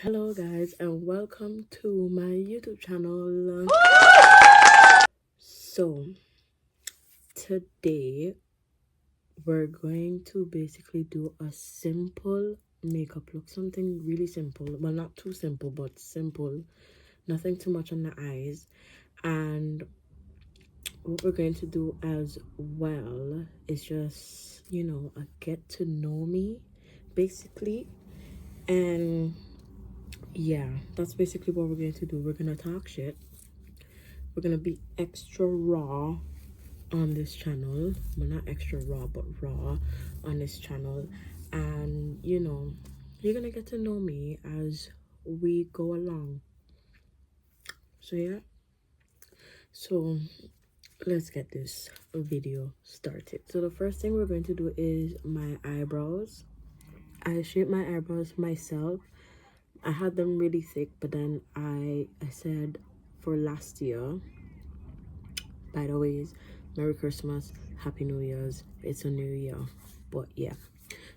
Hello guys and welcome to my YouTube channel. So today we're going to basically do a simple makeup look, something really simple, well not too simple but simple, nothing too much on the eyes. And what we're going to do as well is just, a get to know me basically. And yeah, that's basically what we're going to do. We're gonna talk shit, we're gonna be extra raw on this channel. Well, not extra raw but raw on this channel. And you're gonna get to know me as we go along. So yeah, so let's get this video started. So the first thing we're going to do is my eyebrows. I shaped my eyebrows myself. I had them really thick, but then I said for last year, by the ways, Merry Christmas, Happy New Year's, it's a new year. But yeah,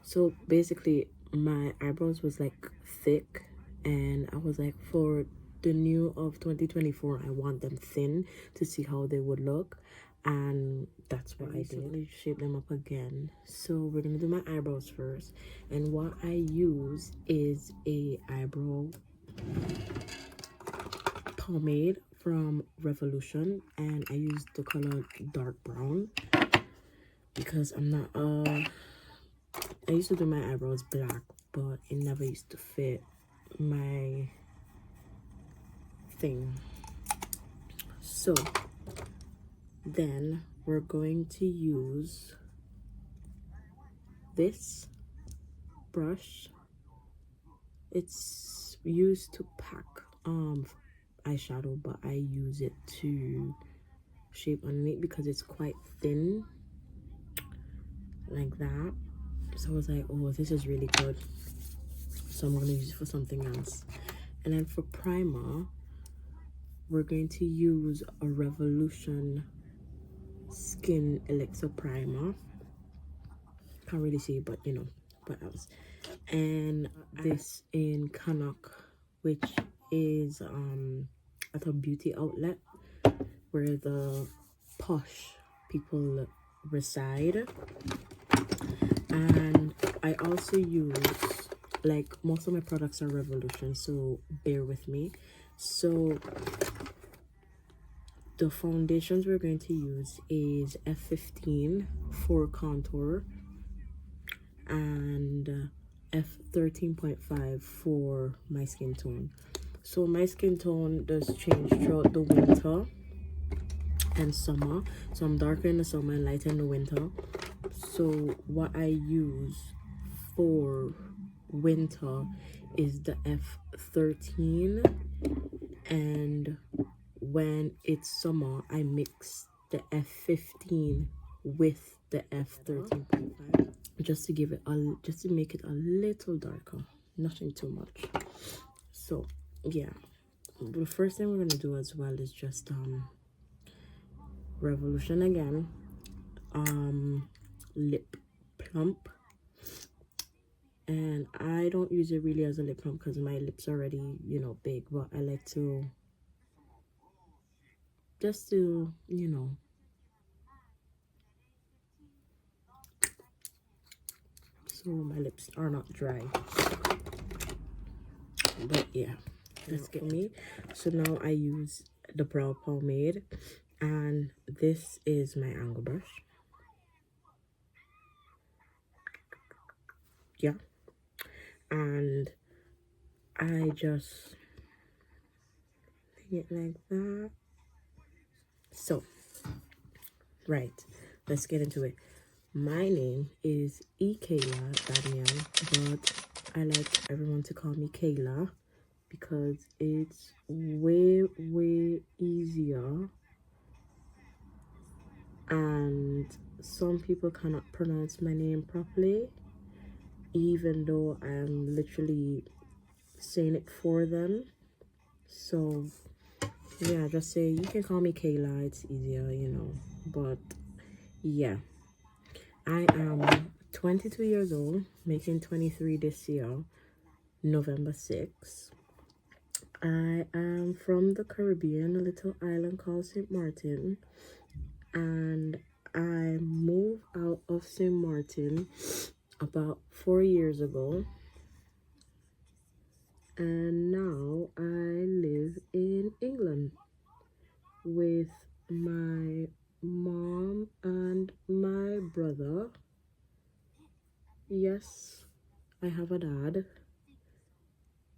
so basically my eyebrows was like thick, and I was like, for the new of 2024 I want them thin to see how they would look. And that's what I did. Shape them up again. So we're gonna do my eyebrows first, and what I use is a eyebrow pomade from Revolution, and I use the color dark brown because I'm not I used to do my eyebrows black, but it never used to fit my thing. So then we're going to use this brush. It's used to pack eyeshadow, but I use it to shape underneath because it's quite thin like that. So I was like, oh, this is really good, so I'm going to use it for something else. And then for primer, we're going to use a Revolution Skin Elixir Primer. Can't really see, but what else. And this in Canuck, which is at a beauty outlet where the posh people reside. And I also use, like, most of my products are Revolution, so bear with me. So the foundations we're going to use is F15 for contour and F13.5 for my skin tone. So my skin tone does change throughout the winter and summer. So I'm darker in the summer and lighter in the winter. So what I use for winter is the F13, and when it's summer I mix the F15 with the F13.5 just to give it just to make it a little darker, nothing too much. So yeah, the first thing we're gonna do as well is just Revolution again, lip plump. And I don't use it really as a lip plump because my lips are already, big, but I like to just to, so my lips are not dry. But yeah, let's get me. So now I use the brow pomade, and this is my angle brush. Yeah, and I just thing it like that. So right, let's get into it. My name is Kayla Danielle, but I like everyone to call me Kayla because it's way easier, and some people cannot pronounce my name properly even though I'm literally saying it for them. So yeah, just say you can call me Kayla, it's easier, but yeah, I am 22 years old, making 23 this year. November 6th. I am from the Caribbean, a little island called St. Martin, and I moved out of St. Martin about 4 years ago, and now I live in England with my mom and my brother. Yes, I have a dad.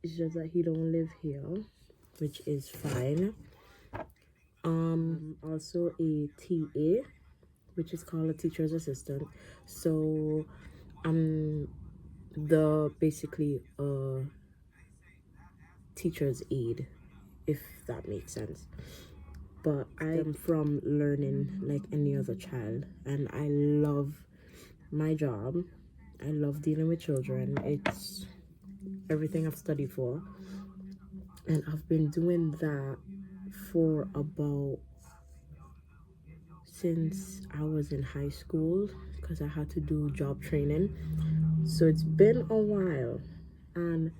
It's just that he don't live here, which is fine. Also a TA, which is called a teacher's assistant. So I'm the basically teacher's aide, if that makes sense. But I am from learning like any other child, and I love my job. I love dealing with children. It's everything I've studied for, and I've been doing that for about since I was in high school, because I had to do job training. So it's been a while, and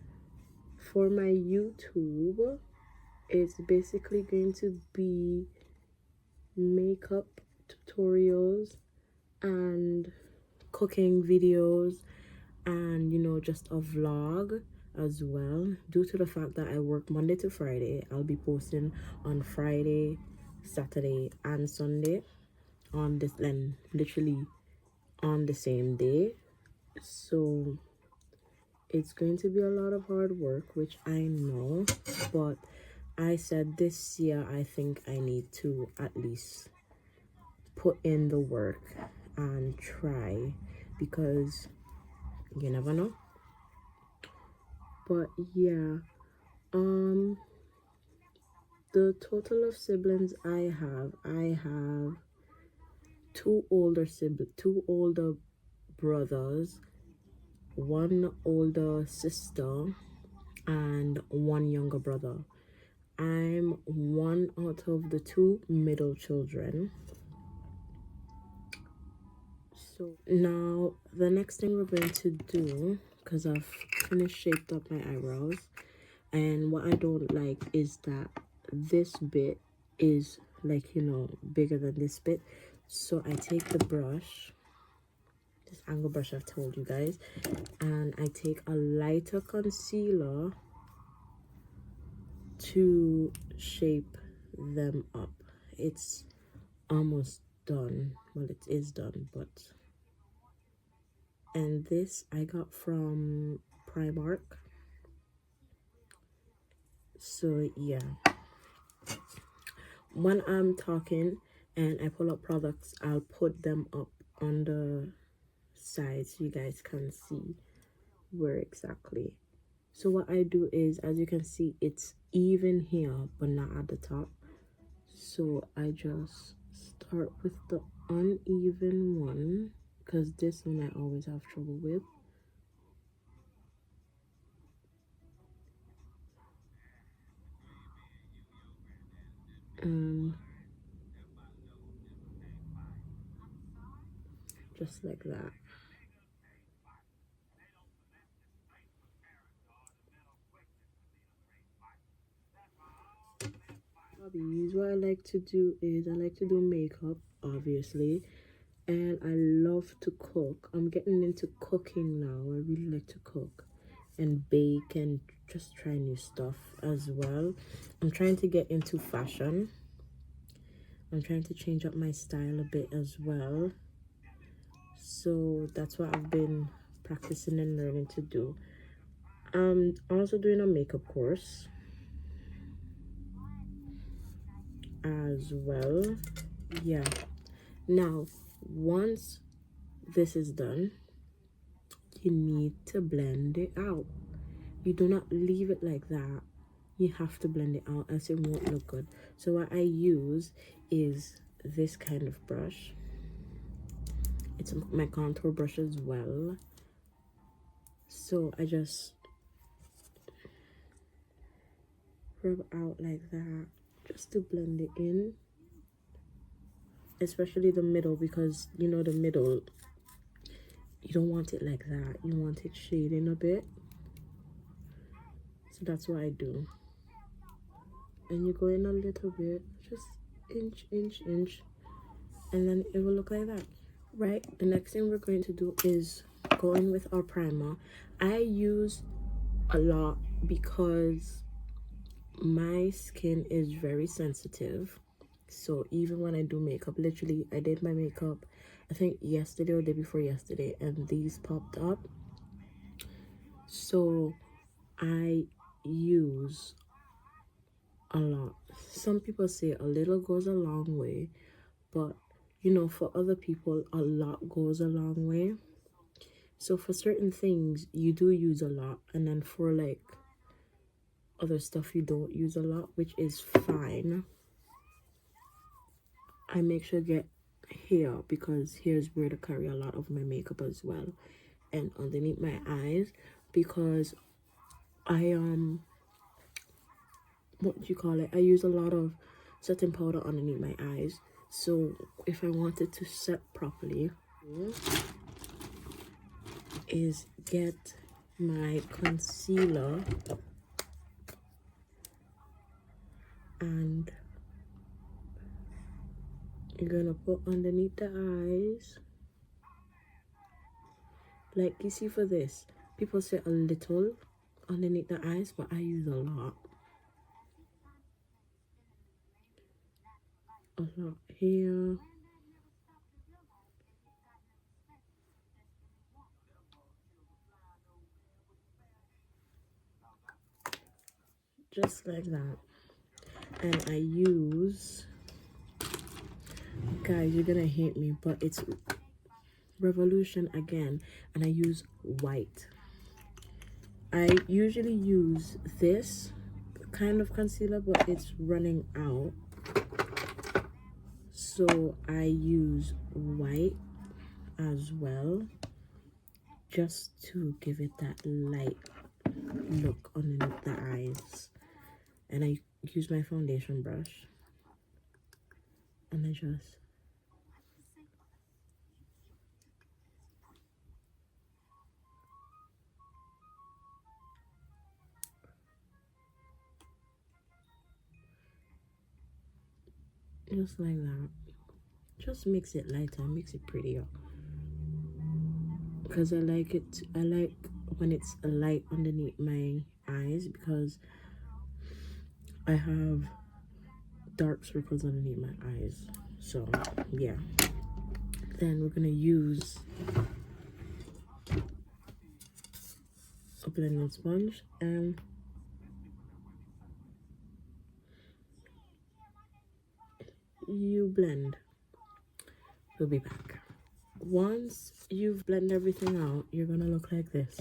for my YouTube, it's basically going to be makeup tutorials and cooking videos, and just a vlog as well. Due to the fact that I work Monday to Friday, I'll be posting on Friday, Saturday, and Sunday on this, and literally on the same day. So it's going to be a lot of hard work, which I know, but I said this year I think I need to at least put in the work and try, because you never know. But yeah, the total of siblings I have two older brothers, one older sister, and one younger brother. I'm one out of the two middle children. So now the next thing we're going to do, because I've finished shaped up my eyebrows, and what I don't like is that this bit is like, bigger than this bit. So I take the brush, this angle brush I've told you guys, and I take a lighter concealer to shape them up. It's almost done. Well, it is done, but and this I got from Primark. So yeah, when I'm talking and I pull up products, I'll put them up on the side so you guys can see where exactly. So what I do is, as you can see, it's even here but not at the top. So I just start with the uneven one, because this one I always have trouble with. And just like that. Hobbies, what I like to do is I like to do makeup, obviously, and I love to cook. I'm getting into cooking now. I really like to cook and bake and just try new stuff as well. I'm trying to get into fashion. I'm trying to change up my style a bit as well. So that's what I've been practicing and learning to do. I'm also doing a makeup course as well. Yeah. Now, once this is done, you need to blend it out. You do not leave it like that. You have to blend it out, else it won't look good. So what I use is this kind of brush. It's my contour brush as well. So I just rub out like that just to blend it in, especially the middle, because the middle, you don't want it like that. You want it shading a bit. So that's what I do. And you go in a little bit, just inch, inch, inch, and then it will look like that. Right, the next thing we're going to do is go in with our primer. I use a lot because my skin is very sensitive. So even when I do makeup, literally I did my makeup I think yesterday or day before yesterday, and these popped up. So I use a lot. Some people say a little goes a long way, but you know, for other people a lot goes a long way. So for certain things you do use a lot, and then for like other stuff you don't use a lot, which is fine. I make sure to get here because here's where to carry a lot of my makeup as well, and underneath my eyes, because I what do you call it, I use a lot of setting powder underneath my eyes. So if I wanted to set properly, is get my concealer and you're gonna put underneath the eyes. Like you see, for this, people say a little underneath the eyes, but I use a lot. A lot here. Just like that. And I use, guys, you're gonna hate me, but it's Revolution again, and I use white. I usually use this kind of concealer, but it's running out, so I use white as well, just to give it that light look underneath the eyes. And I use my foundation brush and I just like that, just makes it lighter, makes it prettier, because I like it. I like when it's light underneath my eyes because I have dark circles underneath my eyes. So yeah, then we're gonna use a blending sponge and you blend. We'll be back. Once you've blended everything out, you're gonna look like this,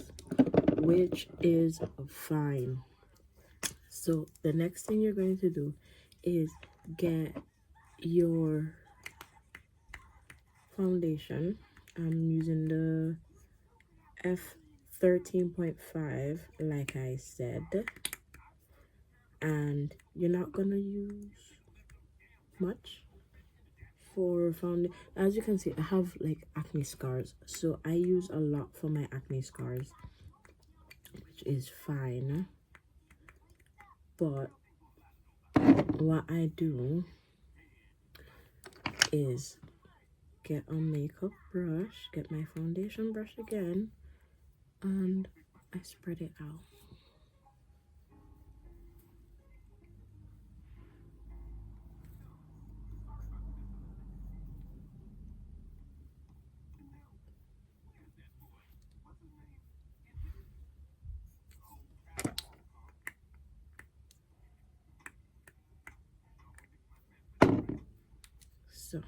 which is fine. So the next thing you're going to do is get your foundation. I'm using the F13.5 like I said, and you're not gonna use much for foundation. As you can see, I have like acne scars, so I use a lot for my acne scars, which is fine. But what I do is get a makeup brush, get my foundation brush again, and I spread it out. So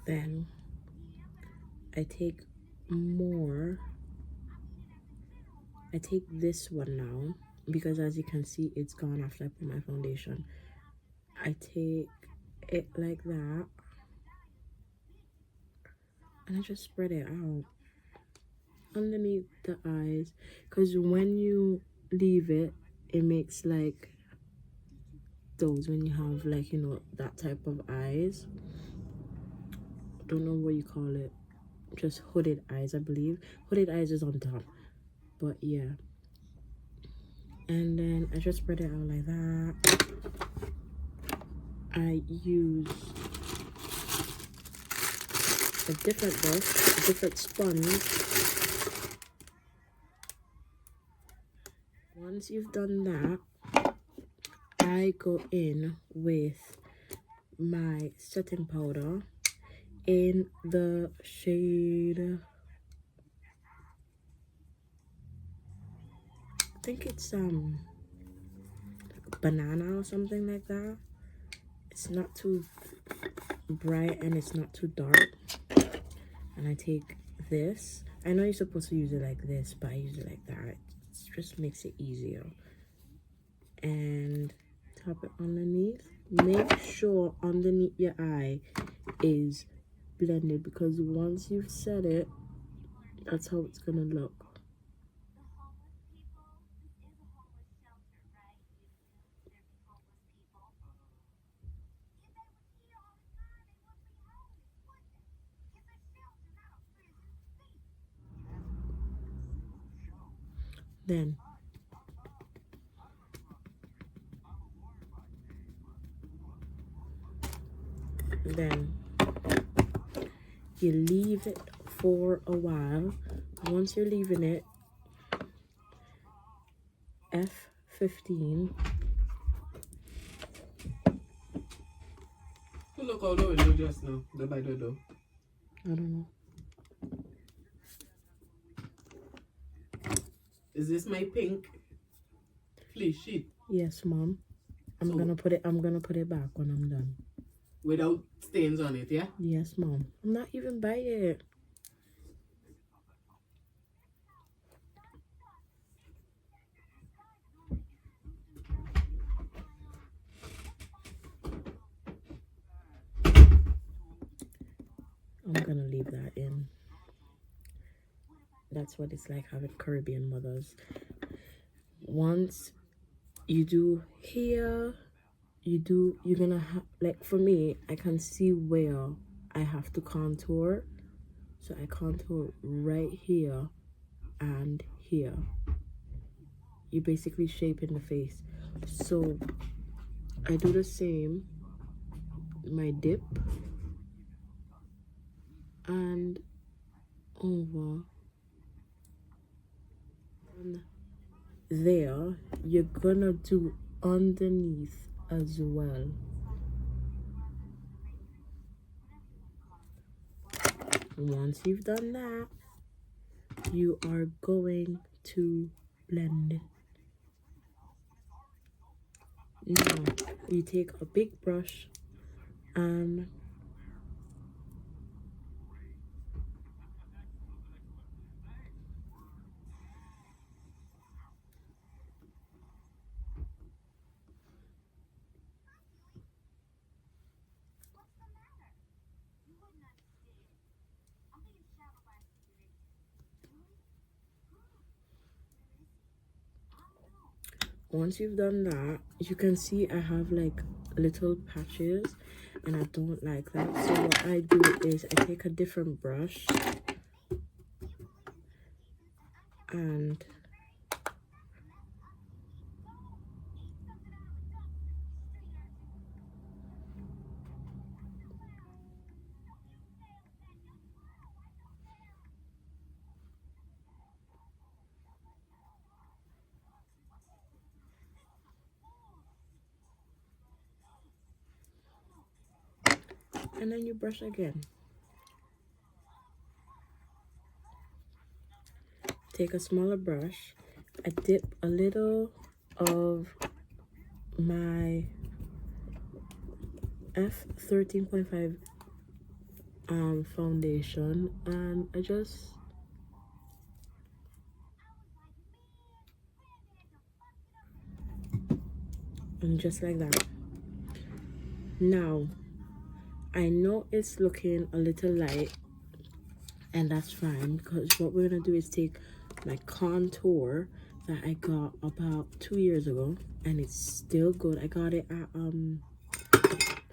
then I take this one now, because as you can see it's gone after I put my foundation. I take it like that and I just spread it out underneath the eyes, because when you leave it, it makes like those when you have, like, you know, that type of eyes. Don't know what you call it, just hooded eyes, I believe. Hooded eyes is on top, but yeah. And then I just spread it out like that. I use a different brush, a different sponge. Once you've done that, I go in with my setting powder in the shade, I think it's banana or something like that. It's not too bright and it's not too dark. And I take this. I know you're supposed to use it like this, but I use it like that. It just makes it easier. And tap it underneath. Make sure underneath your eye is blended, because once you've set it, that's how it's gonna look. Then you leave it for a while. Once you're leaving it, F15. Look how low it look just now, the by the door. I don't know. Is this my pink fleece sheet? Yes, Mom. I'm gonna put it back when I'm done. Without stains on it, yeah? Yes, Mom. I'm not even by it. I'm gonna leave that in. That's what it's like having Caribbean mothers. Once you do here, you're gonna have, like, for me, I can see where I have to contour. So I contour right here and here. You're basically shaping the face. So I do the same, my dip and over. And there, you're gonna do underneath as well. Once you've done that, you are going to blend. Now you take a big brush and once you've done that, you can see I have like little patches and I don't like that. So what I do is I take a different brush and then you brush again. Take a smaller brush. I dip a little of my F13.5 foundation and I just like that. Now I know it's looking a little light, and that's fine, because what we're gonna do is take my contour that I got about 2 years ago, and it's still good. I got it at I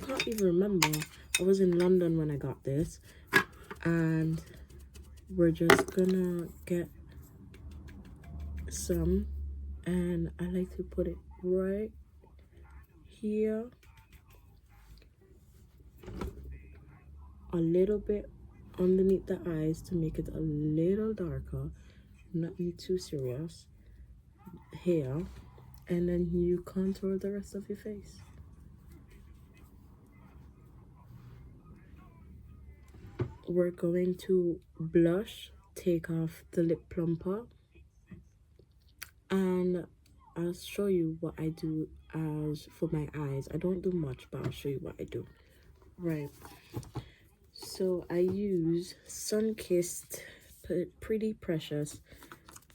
can't even remember. I was in London when I got this, and we're just gonna get some, and I like to put it right here, a little bit underneath the eyes to make it a little darker, nothing too serious here, and then you contour the rest of your face. We're going to blush, take off the lip plumper, and I'll show you what I do as for my eyes. I don't do much, but I'll show you what I do. Right, so I use Sunkissed Pretty Precious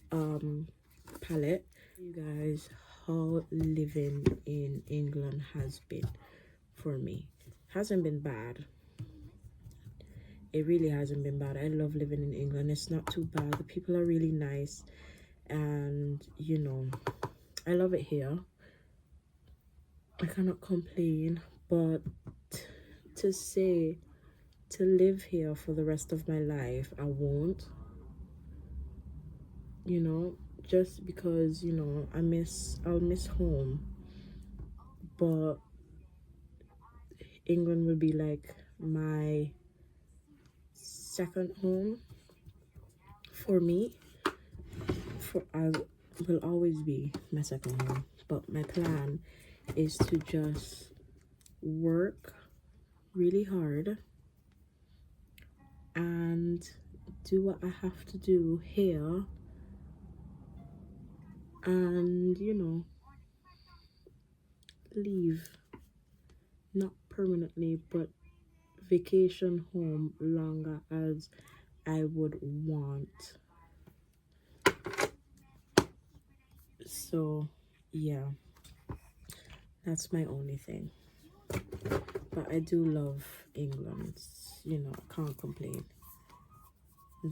palette. You guys, how living in England has been for me. Hasn't been bad. It really hasn't been bad. I love living in England. It's not too bad. The people are really nice, and you know, I love it here. I cannot complain, but to say to live here for the rest of my life, I won't. You know, just because, you know, I'll miss home, but England will be like my second home for me. I will always be my second home, but my plan is to just work really hard and do what I have to do here, and you know, leave, not permanently, but vacation home longer as I would want. So yeah, that's my only thing, but I do love England, you know, I can't complain.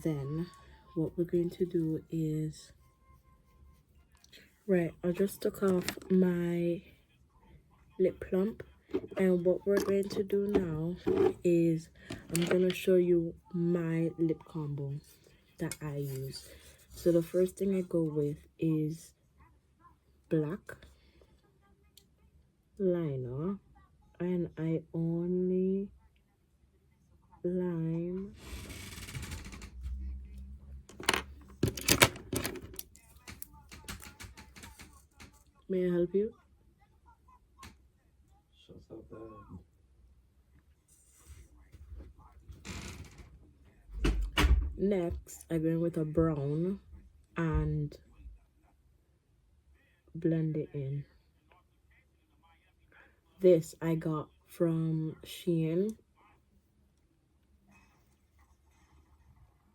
Then what we're going to do is, right, I just took off my lip plump, and what we're going to do now is I'm gonna show you my lip combo that I use. So the first thing I go with is black liner, and I only line may I help you? Shut up. Next I go in with a brown and blend it in. This I got from Shein,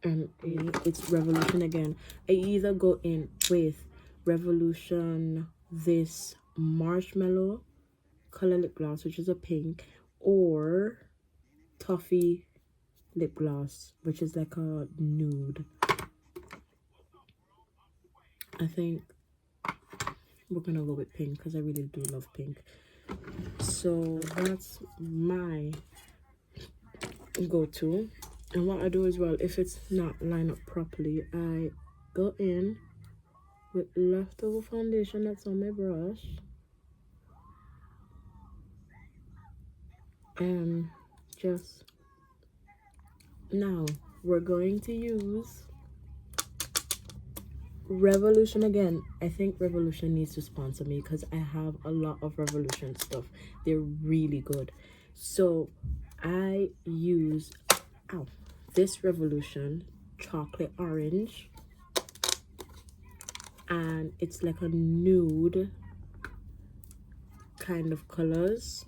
and it's Revolution again. I either go in with Revolution, this marshmallow color lip gloss, which is a pink, or Toffee lip gloss, which is like a nude. I think we're gonna go with pink because I really do love pink. So that's my go-to. And what I do as well, if it's not lined up properly, I go in with leftover foundation that's on my brush and just, now we're going to use Revolution again. I think Revolution needs to sponsor me because I have a lot of Revolution stuff. They're really good. So I use this Revolution chocolate orange, and it's like a nude kind of colors,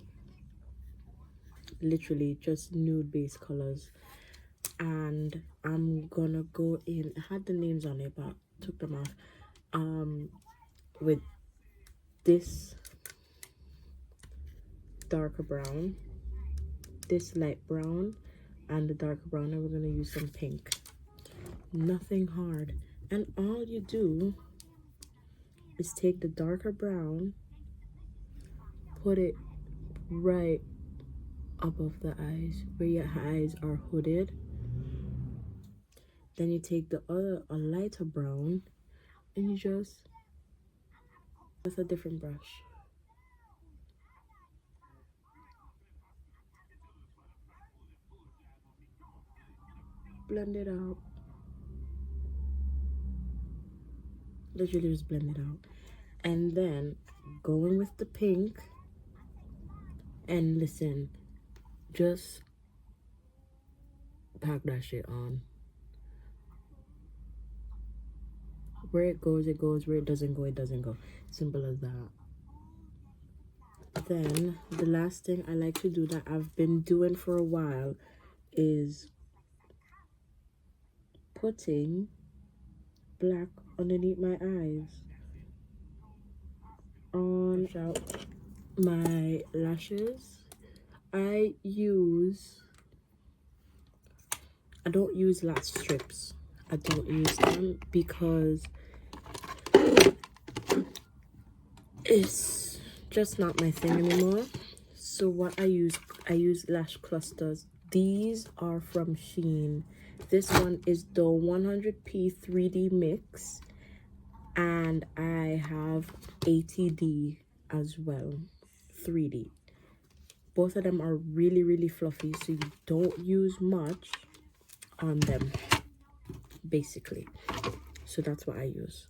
literally just nude base colors. And I'm gonna go in, I had the names on it but took them off, with this darker brown, this light brown, and the darker brown, and we're gonna use some pink. Nothing hard, and all you do is take the darker brown put it right above the eyes where your eyes are hooded. Then you take the other, a lighter brown, and you just, with a different brush, blend it out. Literally just blend it out. And then going with the pink, and listen, just pack that shit on. Where it goes, it goes. Where it doesn't go, it doesn't go. Simple as that. Then the last thing I like to do that I've been doing for a while is putting black underneath my eyes. On out my lashes, I don't use lash strips. I don't use them because it's just not my thing anymore. So what I use lash clusters. These are from Shein. This one is the 100p 3D mix, and I have ATD as well, 3D. Both of them are really, really fluffy, so you don't use much on them, basically. So that's what I use.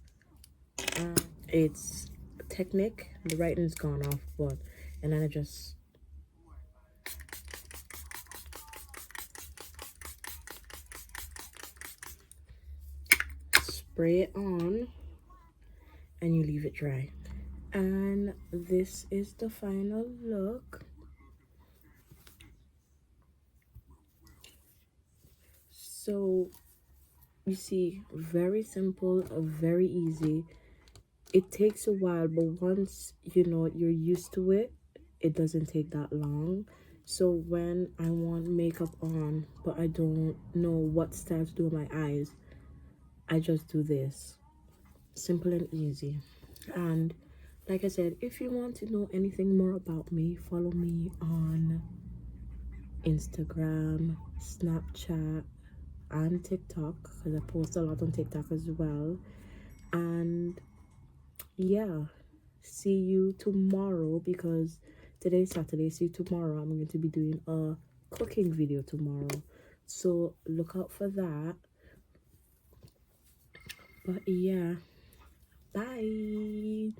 It's Technic. The writing's gone off, but and then I just spray it on, and you leave it dry. And this is the final look. So you see, very simple, very easy. It takes a while, but once you know you're used to it, it doesn't take that long. So when I want makeup on but I don't know what style to do on my eyes, I just do this. Simple and easy. And like I said, if you want to know anything more about me, follow me on Instagram, Snapchat, and TikTok, because I post a lot on TikTok as well. And yeah, see you tomorrow, because today's Saturday. See you tomorrow. I'm going to be doing a cooking video tomorrow, so look out for that. But yeah, bye.